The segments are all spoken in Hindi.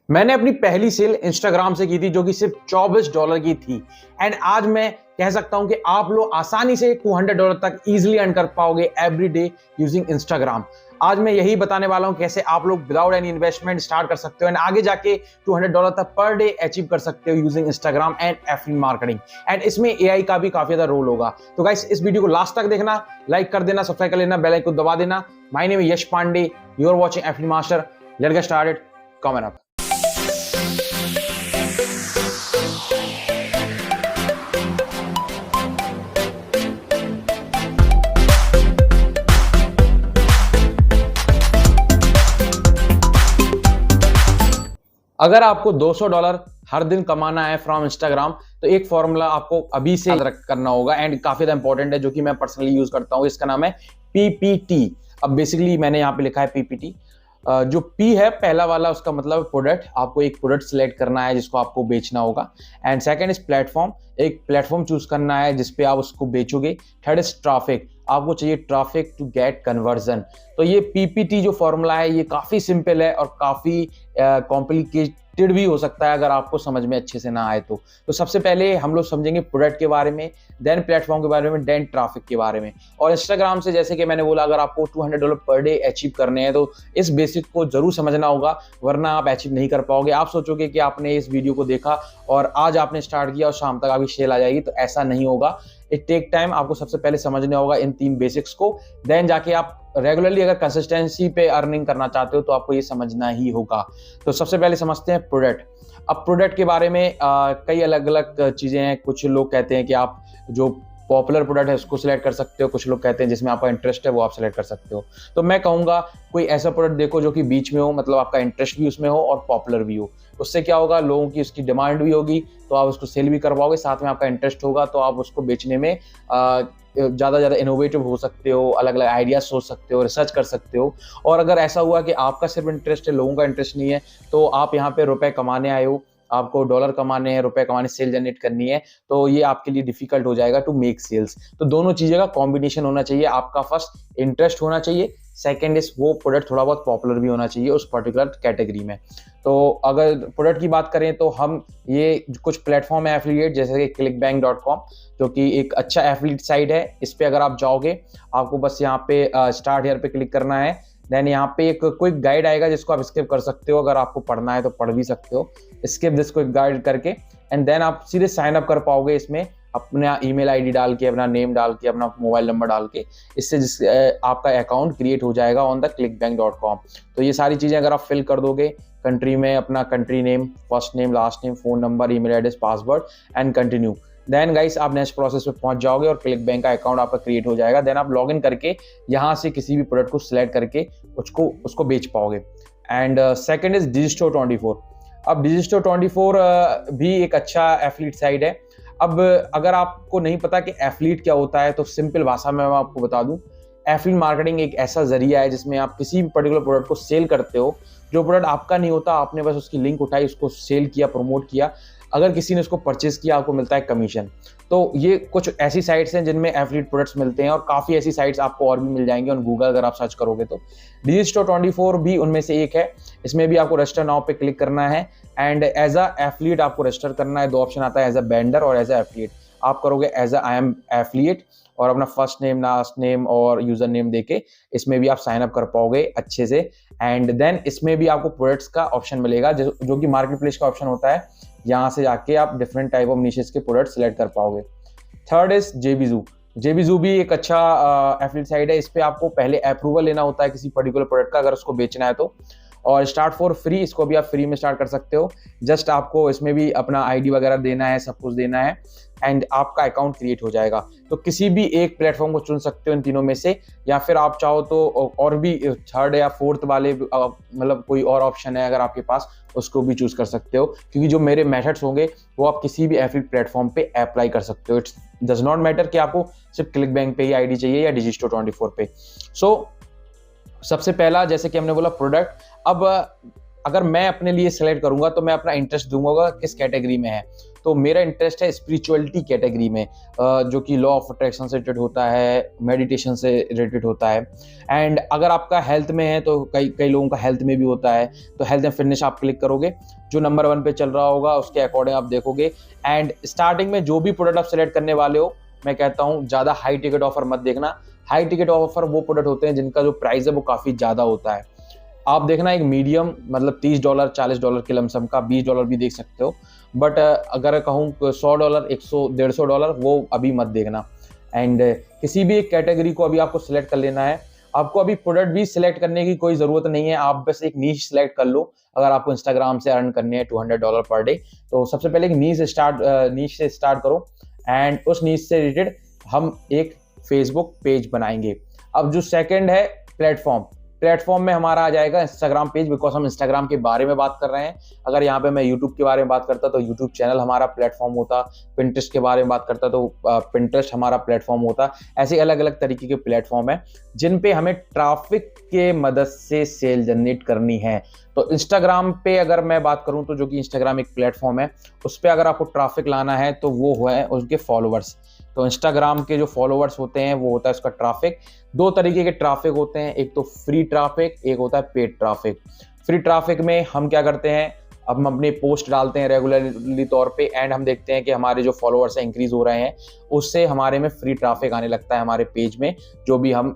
मैंने अपनी पहली सेल इंस्टाग्राम से की थी जो कि सिर्फ $24 की थी। एंड आज मैं कह सकता हूं कि आप लोग आसानी से $200 तक इजीली अर्न कर पाओगे एवरी डे यूजिंग इंस्टाग्राम। आज मैं यही बताने वाला हूं कैसे आप लोग विदाउट एनी इन्वेस्टमेंट स्टार्ट कर सकते हो एंड आगे जाके $200 तक पर डे अचीव कर सकते हो using Instagram and affiliate marketing. And इसमें एआई का भी काफी ज्यादा रोल होगा। तो गाइस इस वीडियो को लास्ट तक देखना, लाइक कर देना, सब्सक्राइब कर लेना, बेल आइकन को दबा देना। My name is Yash Pandey, you are watching affiliate master. Let's get started. Comment up. अगर आपको $200 हर दिन कमाना है फ्रॉम इंस्टाग्राम तो एक फॉर्मूला आपको अभी से याद करना होगा एंड काफी ज्यादा इंपॉर्टेंट है, जो कि मैं पर्सनली यूज करता हूं। इसका नाम है पीपीटी। अब बेसिकली मैंने यहाँ पे लिखा है पीपीटी। जो पी है पहला वाला, उसका मतलब प्रोडक्ट। आपको एक प्रोडक्ट सिलेक्ट करना है जिसको आपको बेचना होगा। एंड सेकंड इज प्लेटफॉर्म, एक प्लेटफॉर्म चूज करना है जिसपे आप उसको बेचोगे। थर्ड इज ट्रैफिक, आपको चाहिए ट्रैफिक टू गेट कन्वर्जन। तो ये पीपीटी जो फॉर्मूला है ये काफी सिंपल है और काफी कॉम्प्लिकेटेड भी हो सकता है अगर आपको समझ में अच्छे से ना आए तो सबसे पहले हम लोग समझेंगे प्रोडक्ट के बारे में, देन प्लेटफॉर्म के बारे में, देन ट्रैफिक के बारे में। और इंस्टाग्राम से जैसे कि मैंने बोला, अगर आपको $200 पर डे अचीव करने हैं तो इस बेसिक को जरूर समझना होगा, वरना आप अचीव नहीं कर पाओगे। आप सोचोगे कि आपने इस वीडियो को देखा और आज आपने स्टार्ट किया और शाम तक आपकी सेल आ जाएगी, तो ऐसा नहीं होगा। It take time. आपको सबसे पहले समझना होगा इन 3 बेसिक्स को, देन जाके आप रेगुलरली अगर कंसिस्टेंसी पे अर्निंग करना चाहते हो तो आपको ये समझना ही होगा। तो सबसे पहले समझते हैं प्रोडक्ट। अब प्रोडक्ट के बारे में कई अलग अलग चीजें हैं। कुछ लोग कहते हैं कि आप जो पॉपुलर प्रोडक्ट है उसको सिलेक्ट कर सकते हो, कुछ लोग कहते हैं जिसमें आपका इंटरेस्ट है वो आप सिलेक्ट कर सकते हो। तो मैं कहूंगा कोई ऐसा प्रोडक्ट देखो जो कि बीच में हो, मतलब आपका इंटरेस्ट भी उसमें हो और पॉपुलर भी हो। उससे क्या होगा, लोगों की उसकी डिमांड भी होगी तो आप उसको सेल भी कर पाओगे, साथ में आपका इंटरेस्ट होगा तो आप उसको बेचने में ज़्यादा इनोवेटिव हो सकते हो, अलग अलग आइडियाज सोच सकते हो, रिसर्च कर सकते हो। और अगर ऐसा हुआ कि आपका सिर्फ इंटरेस्ट है, लोगों का इंटरेस्ट नहीं है, तो आप यहाँ पे रुपए कमाने आए हो, आपको डॉलर कमाने हैं, रुपए कमाने, सेल जनरेट करनी है, तो ये आपके लिए डिफिकल्ट हो जाएगा टू मेक सेल्स। तो दोनों चीज़ें का कॉम्बिनेशन होना चाहिए। आपका फर्स्ट इंटरेस्ट होना चाहिए, सेकेंड इज वो प्रोडक्ट थोड़ा बहुत पॉपुलर भी होना चाहिए उस पर्टिकुलर कैटेगरी में। तो अगर प्रोडक्ट की बात करें तो हम ये कुछ प्लेटफॉर्म है एफिलिएट, जैसे कि clickbank.com, जो कि एक अच्छा एफिलिएट साइट है। इस पे अगर आप जाओगे, आपको बस यहाँ पे स्टार्ट हियर पे क्लिक करना है। देन यहाँ पे एक क्विक गाइड आएगा जिसको आप स्किप कर सकते हो, अगर आपको पढ़ना है तो पढ़ भी सकते हो, स्किप दिस क्विक गाइड करके। एंड देन आप सीधे साइन अप कर पाओगे इसमें, अपना ईमेल आईडी डाल के, अपना नेम डाल के, अपना मोबाइल नंबर डाल के। इससे आपका अकाउंट क्रिएट हो जाएगा ऑन द clickbank.com। तो ये सारी चीज़ें अगर आप फिल कर दोगे, कंट्री में अपना country name, first name, last name, phone number, email address, password and continue, then guys आप नेक्स्ट प्रोसेस पे पहुंच जाओगे और क्लिकबैंक का अकाउंट आपका क्रिएट हो जाएगा। देन आप लॉग इन करके यहाँ से किसी भी प्रोडक्ट को सिलेक्ट करके उसको बेच पाओगे। And second is Digistore24। अब Digistore24 भी एक अच्छा एफिलिएट साइट है। अब अगर आपको नहीं पता कि एफिलिएट क्या होता है तो सिंपल भाषा में मैं आपको बता दूं, एफिलिएट मार्केटिंग एक ऐसा जरिया है जिसमें आप किसी भी पर्टिकुलर प्रोडक्ट को सेल करते हो। जो प्रोडक्ट आपका नहीं होता, आपने बस उसकी लिंक उठाई, उसको सेल किया, प्रमोट किया, अगर किसी ने उसको परचेज किया आपको मिलता है कमीशन। तो ये कुछ ऐसी साइट्स हैं जिनमें एफिलिएट प्रोडक्ट्स मिलते हैं और काफ़ी ऐसी साइट्स आपको और भी मिल जाएंगी ऑन गूगल अगर आप सर्च करोगे तो। Digistore24 भी उनमें से एक है। इसमें भी आपको रजिस्टर नाउ पे क्लिक करना है एंड एज अ एफिलिएट आपको रजिस्टर करना है। 2 ऑप्शन आता है, एज अ वेंडर और एज अ एफिलिएट। आप करोगे as a I am affiliate और अपना फर्स्ट नेम, लास्ट नेम और यूजर नेम देके इसमें भी आप साइन अप कर पाओगे अच्छे से। एंड देन इसमें भी आपको प्रोडक्ट्स का ऑप्शन मिलेगा जो कि मार्केट प्लेस का ऑप्शन होता है। यहाँ से जाके आप डिफरेंट टाइप ऑफ निशेस के प्रोडक्ट सिलेक्ट कर पाओगे। थर्ड इज JBZoo भी एक अच्छा एफिलिएट साइट है। इस पे आपको पहले अप्रूवल लेना होता है किसी पर्टिकुलर प्रोडक्ट का अगर उसको बेचना है तो। और स्टार्ट फॉर फ्री, इसको भी आप फ्री में स्टार्ट कर सकते हो। जस्ट आपको इसमें भी अपना आईडी वगैरह देना है, सब कुछ देना है एंड आपका अकाउंट क्रिएट हो जाएगा। तो किसी भी एक प्लेटफॉर्म को चुन सकते हो इन तीनों में से, या फिर आप चाहो तो और भी थर्ड या फोर्थ वाले मतलब कोई और ऑप्शन है अगर आपके पास, उसको भी चूज कर सकते हो। क्योंकि जो मेरे मेथड्स होंगे वो आप किसी भी एफिलिएट प्लेटफॉर्म पे अप्लाई कर सकते हो। इट्स डज नॉट मैटर कि आपको सिर्फ क्लिकबैंक पे ही आईडी चाहिए या Digistore24 पे। सो सबसे पहला जैसे कि हमने बोला प्रोडक्ट। अब अगर मैं अपने लिए सेलेक्ट करूंगा तो मैं अपना इंटरेस्ट दूंगा किस कैटेगरी में है। तो मेरा इंटरेस्ट है स्पिरिचुअलिटी कैटेगरी में, जो कि लॉ ऑफ अट्रैक्शन से रिलेटेड होता है, मेडिटेशन से रिलेटेड होता है। एंड अगर आपका हेल्थ में है तो कई कई लोगों का हेल्थ में भी होता है, तो हेल्थ एंड फिटनेस आप क्लिक करोगे, जो नंबर 1 पे चल रहा होगा उसके अकॉर्डिंग आप देखोगे। एंड स्टार्टिंग में जो भी प्रोडक्ट आप सेलेक्ट करने वाले हो, मैं कहता हूँ ज़्यादा हाई टिकट ऑफर मत देखना। हाई टिकट ऑफर वो प्रोडक्ट होते हैं जिनका जो प्राइस है वो काफ़ी ज़्यादा होता है। आप देखना एक मीडियम, मतलब $30 $40 के लमसम का, $20 भी देख सकते हो। बट अगर कहूँ $100 100 $150 वो अभी मत देखना। एंड किसी भी एक कैटेगरी को अभी आपको सिलेक्ट कर लेना है। आपको अभी प्रोडक्ट भी सिलेक्ट करने की कोई ज़रूरत नहीं है, आप बस एक नीश सिलेक्ट कर लो। अगर आपको इंस्टाग्राम से अर्न करने हैं $200 पर डे, तो सबसे पहले एक नीश से स्टार्ट करो। एंड उस नीश से रिलेटेड हम एक फेसबुक पेज बनाएंगे। अब जो सेकंड है प्लेटफॉर्म में हमारा आ जाएगा इंस्टाग्राम पेज, बिकॉज हम इंस्टाग्राम के बारे में बात कर रहे हैं। अगर यहाँ पे मैं यूट्यूब के बारे में बात करता तो यूट्यूब चैनल हमारा प्लेटफॉर्म होता, पिंटरेस्ट के बारे में बात करता तो पिंटरेस्ट हमारा प्लेटफॉर्म होता। ऐसे अलग अलग तरीके के प्लेटफॉर्म है जिन पे हमें ट्रैफिक के मदद से सेल जनरेट करनी है। तो इंस्टाग्राम पे अगर मैं बात करूं तो जो कि इंस्टाग्राम एक प्लेटफॉर्म है, उस पर अगर आपको ट्रैफिक लाना है तो वो है उसके फॉलोअर्स। तो इंस्टाग्राम के जो फॉलोअर्स होते हैं वो होता है उसका ट्रैफिक। 2 तरीके के ट्रैफिक होते हैं, एक तो फ्री ट्रैफिक, एक होता है पेड ट्रैफिक। फ्री ट्रैफिक में हम क्या करते हैं, अब हम अपनी पोस्ट डालते हैं रेगुलरली तौर पे, एंड हम देखते हैं कि हमारे जो फॉलोअर्स हैं इंक्रीज हो रहे हैं, उससे हमारे में फ्री ट्रैफिक आने लगता है हमारे पेज में, जो भी हम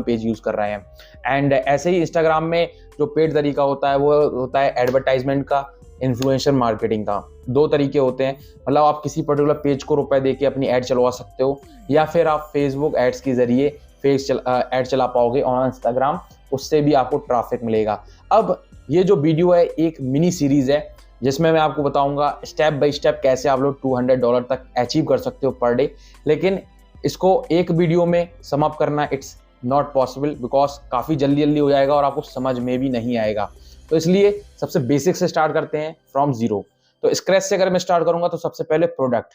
पेज यूज कर रहे हैं। एंड ऐसे ही इंस्टाग्राम में जो पेड तरीका होता है वो होता है एडवर्टाइजमेंट का, इन्फ्लुएंसर मार्केटिंग का। 2 तरीके होते हैं, मतलब आप किसी पर्टिकुलर पेज को रुपए देके अपनी एड चलवा सकते हो, या फिर आप फेसबुक एड्स के जरिए एड चला पाओगे ऑन इंस्टाग्राम, उससे भी आपको ट्रैफिक मिलेगा। अब ये जो वीडियो है एक मिनी सीरीज है जिसमें मैं आपको बताऊंगा स्टेप बाय स्टेप कैसे आप लोग $200 तक अचीव कर सकते हो पर डे। लेकिन इसको एक वीडियो में सम अप करना इट्स नॉट पॉसिबल, बिकॉज काफ़ी जल्दी हो जाएगा और आपको समझ में भी नहीं आएगा। तो इसलिए सबसे बेसिक से स्टार्ट करते हैं, फ्रॉम जीरो। तो स्क्रैच से अगर मैं स्टार्ट करूंगा तो सबसे पहले प्रोडक्ट।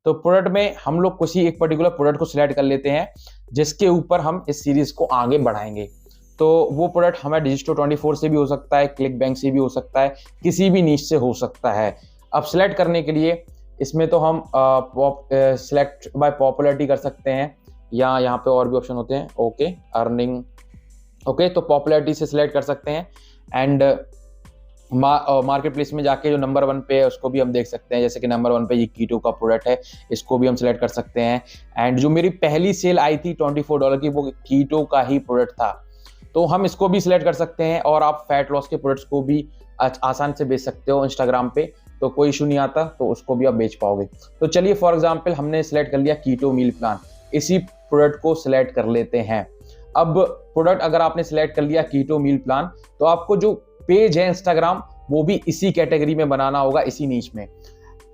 तो प्रोडक्ट में हम लोग किसी एक पर्टिकुलर प्रोडक्ट को सिलेक्ट कर लेते हैं जिसके ऊपर हम इस सीरीज को आगे बढ़ाएंगे। तो वो प्रोडक्ट हमें Digistro24 से भी हो सकता है, क्लिक बैंक से भी हो सकता है, किसी भी नीश से हो सकता है। अब सिलेक्ट करने के लिए इसमें तो हम सिलेक्ट बाय पॉपुलैरिटी कर सकते हैं, या यहाँ पे और भी ऑप्शन होते हैं, ओके अर्निंग, ओके तो पॉपुलैरिटी से सिलेक्ट कर सकते हैं। एंड मार्केट प्लेस में जाके जो नंबर 1 पे है उसको भी हम देख सकते हैं, जैसे कि नंबर 1 पे ये कीटो का प्रोडक्ट है, इसको भी हम सिलेक्ट कर सकते हैं। एंड जो मेरी पहली सेल आई थी $24 की, वो कीटो का ही प्रोडक्ट था, तो हम इसको भी सिलेक्ट कर सकते हैं। और आप फैट लॉस के प्रोडक्ट्स को भी आसान से बेच सकते हो इंस्टाग्राम पे, तो कोई इशू नहीं आता, तो उसको भी आप बेच पाओगे। तो चलिए फॉर एग्जांपल हमने सिलेक्ट कर लिया कीटो मील प्लान, इसी प्रोडक्ट को सिलेक्ट कर लेते हैं। अब प्रोडक्ट अगर आपने सिलेक्ट कर लिया कीटो मील प्लान, तो आपको जो पेज है इंस्टाग्राम वो भी इसी कैटेगरी में बनाना होगा, इसी नीच में।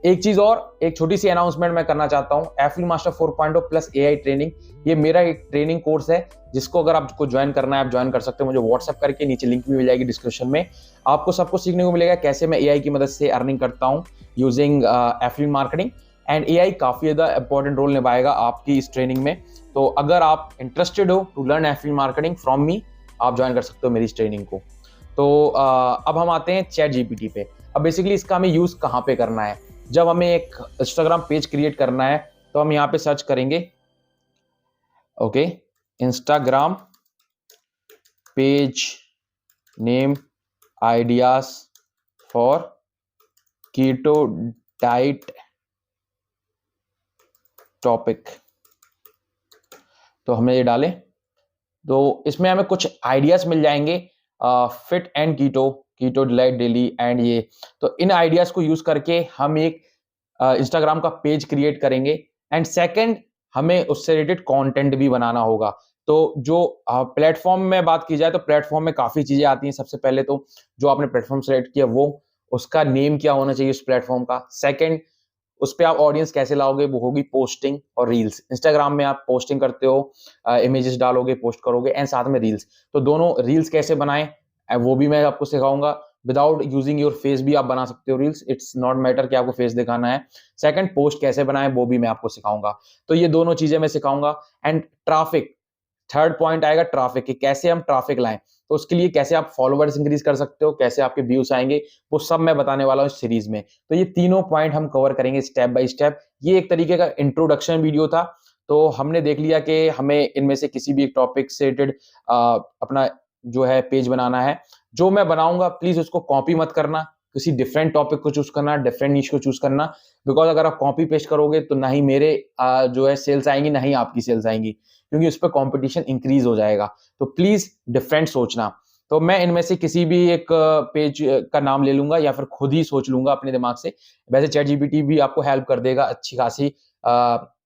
एक चीज और, एक छोटी सी अनाउंसमेंट मैं करना चाहता हूँ, affiliate master 4.0 plus AI training, ये मेरा एक ट्रेनिंग कोर्स है जिसको अगर आपको ज्वाइन करना है आप ज्वाइन कर सकते हो। मुझे व्हाट्सएप करके, नीचे लिंक भी मिल जाएगी डिस्क्रिप्शन में। आपको सब कुछ सीखने को मिलेगा कैसे मैं AI की मदद से अर्निंग करता हूँ using affiliate marketing. And AI काफी ज्यादा इंपॉर्टेंट रोल निभाएगा आपकी इस ट्रेनिंग में। तो अगर आप इंटरेस्टेड हो to learn affiliate marketing from me, आप ज्वाइन कर सकते हो मेरी इस ट्रेनिंग को। तो अब हम आते हैं ChatGPT पे। अब बेसिकली इसका हमें यूज कहाँ पे करना है, जब हमें एक इंस्टाग्राम पेज क्रिएट करना है तो हम यहाँ पे सर्च करेंगे, okay Instagram page name ideas for keto diet topic. तो हमने ये डाले तो इसमें हमें कुछ आइडियाज मिल जाएंगे, fit and keto delight daily and ये। तो इन आइडियाज को यूज करके हम एक इंस्टाग्राम का पेज क्रिएट करेंगे। एंड सेकंड, हमें उससे रिलेटेड कंटेंट भी बनाना होगा। तो जो प्लेटफॉर्म में बात की जाए तो प्लेटफॉर्म में काफी चीजें आती हैं। सबसे पहले तो जो आपने प्लेटफॉर्म सेलेक्ट किया वो उसका नेम क्या होना चाहिए उस प्लेटफॉर्म का। सेकंड, उस पर आप ऑडियंस कैसे लाओगे, वो होगी पोस्टिंग और रील्स। इंस्टाग्राम में आप पोस्टिंग करते हो, इमेजेस डालोगे, पोस्ट करोगे, एंड साथ में रील्स। तो दोनों रील्स कैसे बनाएं वो भी मैं आपको सिखाऊंगा। विदाउट यूजिंग योर फेस भी आप बना सकते हो रील्स, इट्स नॉट मैटर कि आपको फेस दिखाना है। सेकंड, पोस्ट कैसे बनाएं वो भी मैं आपको सिखाऊंगा। तो ये दोनों चीजें मैं सिखाऊंगा। एंड ट्रैफिक, थर्ड पॉइंट आएगा ट्रैफिक की, कैसे हम ट्रैफिक लाएं। तो उसके लिए कैसे आप फॉलोवर्स इंक्रीज कर सकते हो, कैसे आपके व्यूज आएंगे, वो सब मैं बताने वाला हूँ इस सीरीज में। तो ये तीनों पॉइंट हम कवर करेंगे स्टेप बाय स्टेप। ये एक तरीके का इंट्रोडक्शन वीडियो था। तो हमने देख लिया कि हमें इनमें से किसी भी एक टॉपिक से रिलेटेड अपना जो है पेज बनाना है। जो मैं बनाऊंगा प्लीज उसको कॉपी मत करना, किसी डिफरेंट टॉपिक को चूज करना, डिफरेंट नीश को चूज करना। बिकॉज अगर आप कॉपी पेस्ट करोगे तो ना ही मेरे जो है सेल्स आएंगी, ना ही आपकी सेल्स आएंगी, क्योंकि उस पर कॉम्पिटिशन इंक्रीज हो जाएगा। तो प्लीज डिफरेंट सोचना। तो मैं इनमें से किसी भी एक पेज का नाम ले लूंगा या फिर खुद ही सोच लूंगा अपने दिमाग से। वैसे चैट जीपीटी भी आपको हेल्प कर देगा, अच्छी खासी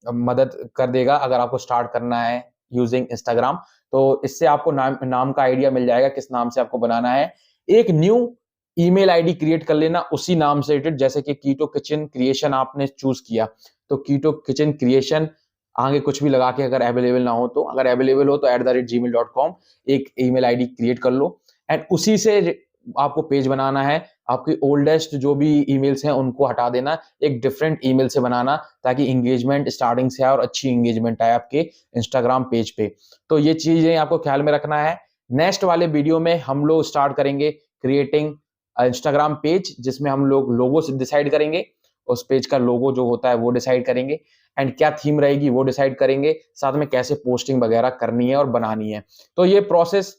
मदद कर देगा अगर आपको स्टार्ट करना है यूजिंग इंस्टाग्राम। तो इससे आपको नाम का आइडिया मिल जाएगा किस नाम से आपको बनाना है। एक न्यू ईमेल आईडी क्रिएट कर लेना उसी नाम से रिलेटेड, जैसे कि कीटो किचन क्रिएशन आपने चूज किया तो कीटो किचन क्रिएशन आगे कुछ भी लगा के, अगर अवेलेबल ना हो तो, अगर अवेलेबल हो तो @gmail.com एक ईमेल आईडी क्रिएट कर लो एंड उसी से आपको पेज बनाना है। आपकी ओल्डेस्ट जो भी ईमेल्स हैं उनको हटा देना, एक डिफरेंट ईमेल से बनाना, ताकि एंगेजमेंट स्टार्टिंग से आए और अच्छी एंगेजमेंट आए आपके इंस्टाग्राम पेज पे। तो ये चीजें आपको ख्याल में रखना है। नेक्स्ट वाले वीडियो में हम लोग स्टार्ट करेंगे क्रिएटिंग इंस्टाग्राम पेज, जिसमें हम लोग लोगो से डिसाइड करेंगे, उस पेज का लोगो जो होता है वो डिसाइड करेंगे एंड क्या थीम रहेगी वो डिसाइड करेंगे, साथ में कैसे पोस्टिंग वगैरह करनी है और बनानी है। तो ये प्रोसेस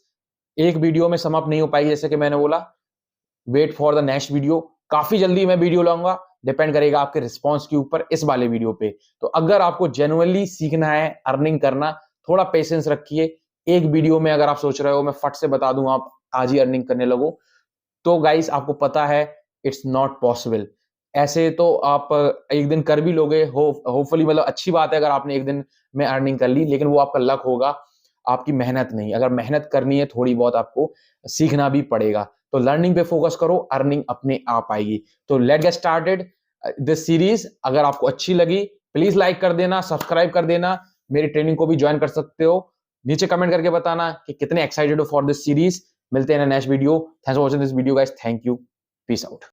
एक वीडियो में समाप्त नहीं हो पाई, जैसे कि मैंने बोला। Wait for the next video, काफी जल्दी मैं वीडियो लाऊंगा, डिपेंड करेगा आपके रिस्पॉन्स के ऊपर इस वाले वीडियो पे। तो अगर आपको जेन्युइनली सीखना है अर्निंग करना, थोड़ा पेशेंस रखिए। एक वीडियो में अगर आप सोच रहे हो मैं फट से बता दूं आप आज ही अर्निंग करने लगो, तो गाइस आपको पता है इट्स नॉट पॉसिबल। ऐसे तो आप एक दिन कर भी लोगे, होपफुली, मतलब अच्छी बात है अगर आपने एक दिन में अर्निंग कर ली, लेकिन वो आपका लक होगा, आपकी मेहनत नहीं। अगर मेहनत करनी है थोड़ी बहुत आपको सीखना भी पड़ेगा। तो लर्निंग पे फोकस करो, अर्निंग अपने आप आएगी। तो let get started this series. अगर आपको अच्छी लगी प्लीज लाइक कर देना, सब्सक्राइब कर देना, मेरी ट्रेनिंग को भी ज्वाइन कर सकते हो। नीचे कमेंट करके बताना कि कितने एक्साइटेड हो फॉर दिस सीरीज। मिलते हैं next video. Thanks for watching this video guys, thank you, peace out.